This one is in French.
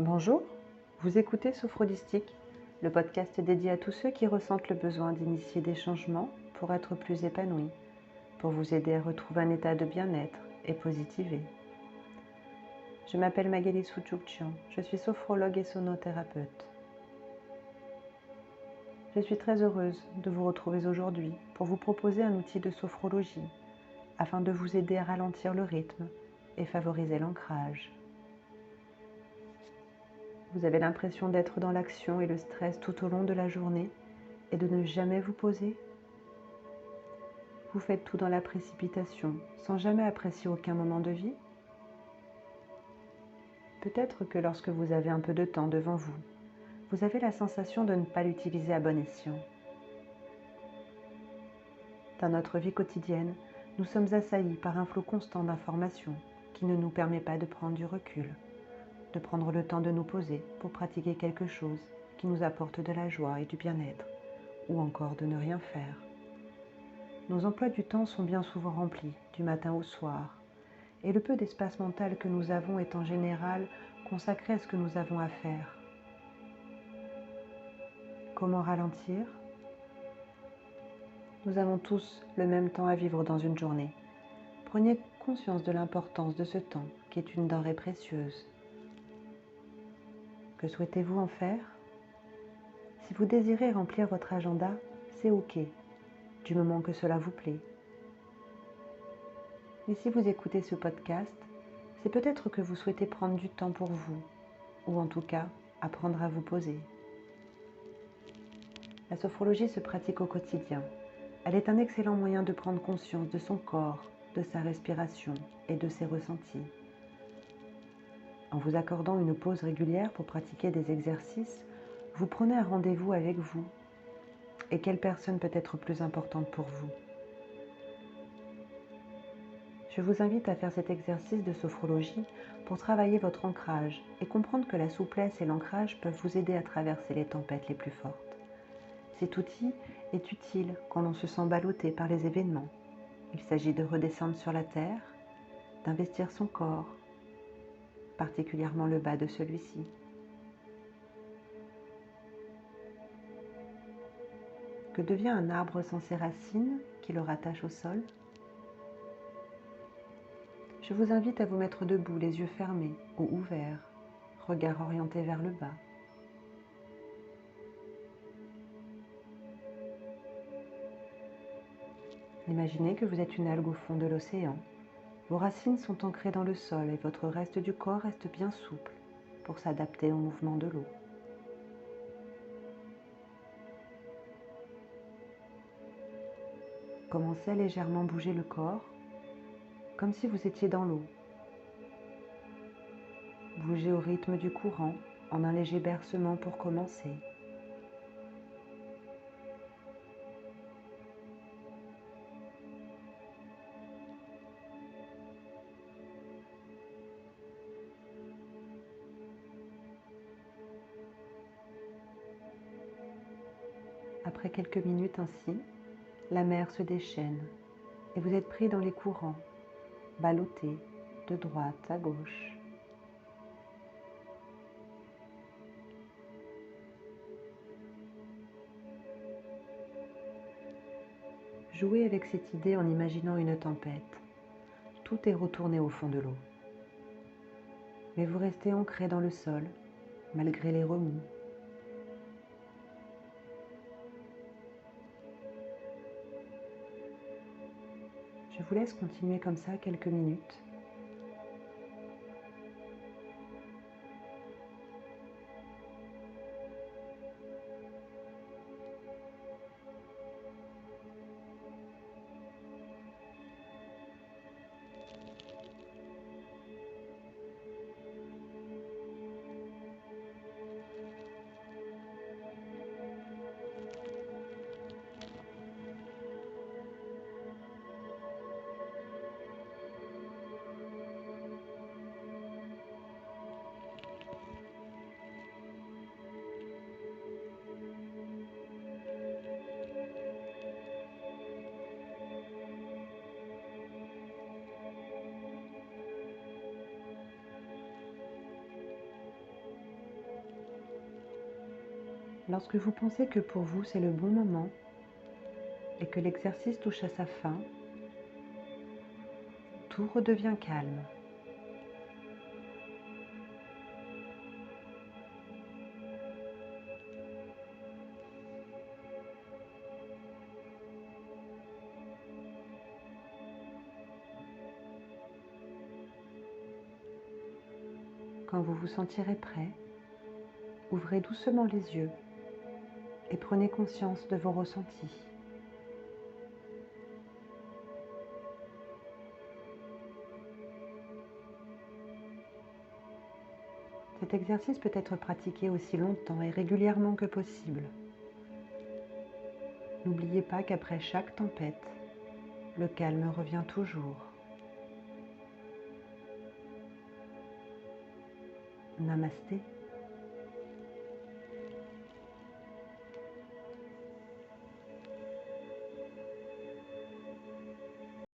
Bonjour, vous écoutez Sophrodistique, le podcast dédié à tous ceux qui ressentent le besoin d'initier des changements pour être plus épanouis, pour vous aider à retrouver un état de bien-être et positiver. Je m'appelle Magali Souchoukchian, je suis sophrologue et sonothérapeute. Je suis très heureuse de vous retrouver aujourd'hui pour vous proposer un outil de sophrologie afin de vous aider à ralentir le rythme et favoriser l'ancrage. Vous avez l'impression d'être dans l'action et le stress tout au long de la journée et de ne jamais vous poser? Vous faites tout dans la précipitation, sans jamais apprécier aucun moment de vie? Peut-être que lorsque vous avez un peu de temps devant vous, vous avez la sensation de ne pas l'utiliser à bon escient. Dans notre vie quotidienne, nous sommes assaillis par un flot constant d'informations qui ne nous permet pas de prendre du recul, de prendre le temps de nous poser pour pratiquer quelque chose qui nous apporte de la joie et du bien-être, ou encore de ne rien faire. Nos emplois du temps sont bien souvent remplis, du matin au soir, et le peu d'espace mental que nous avons est en général consacré à ce que nous avons à faire. Comment ralentir? Nous avons tous le même temps à vivre dans une journée. Prenez conscience de l'importance de ce temps qui est une denrée précieuse. Que souhaitez-vous en faire? Si vous désirez remplir votre agenda, c'est OK, du moment que cela vous plaît. Et si vous écoutez ce podcast, c'est peut-être que vous souhaitez prendre du temps pour vous, ou en tout cas, apprendre à vous poser. La sophrologie se pratique au quotidien. Elle est un excellent moyen de prendre conscience de son corps, de sa respiration et de ses ressentis. En vous accordant une pause régulière pour pratiquer des exercices, vous prenez un rendez-vous avec vous. Et quelle personne peut être plus importante pour vous? Je vous invite à faire cet exercice de sophrologie pour travailler votre ancrage et comprendre que la souplesse et l'ancrage peuvent vous aider à traverser les tempêtes les plus fortes. Cet outil est utile quand l'on se sent ballotté par les événements. Il s'agit de redescendre sur la terre, d'investir son corps, particulièrement le bas de celui-ci. Que devient un arbre sans ses racines qui le rattachent au sol? Je vous invite à vous mettre debout, les yeux fermés ou ouverts, regard orienté vers le bas. Imaginez que vous êtes une algue au fond de l'océan. Vos racines sont ancrées dans le sol et votre reste du corps reste bien souple pour s'adapter au mouvement de l'eau. Commencez à légèrement bouger le corps, comme si vous étiez dans l'eau. Bougez au rythme du courant, en un léger bercement pour commencer. Après quelques minutes ainsi, la mer se déchaîne et vous êtes pris dans les courants, ballotté de droite à gauche. Jouez avec cette idée en imaginant une tempête. Tout est retourné au fond de l'eau. Mais vous restez ancré dans le sol, malgré les remous. Je vous laisse continuer comme ça quelques minutes. Lorsque vous pensez que pour vous c'est le bon moment et que l'exercice touche à sa fin, tout redevient calme. Quand vous vous sentirez prêt, ouvrez doucement les yeux et prenez conscience de vos ressentis. Cet exercice peut être pratiqué aussi longtemps et régulièrement que possible. N'oubliez pas qu'après chaque tempête, le calme revient toujours. Namasté.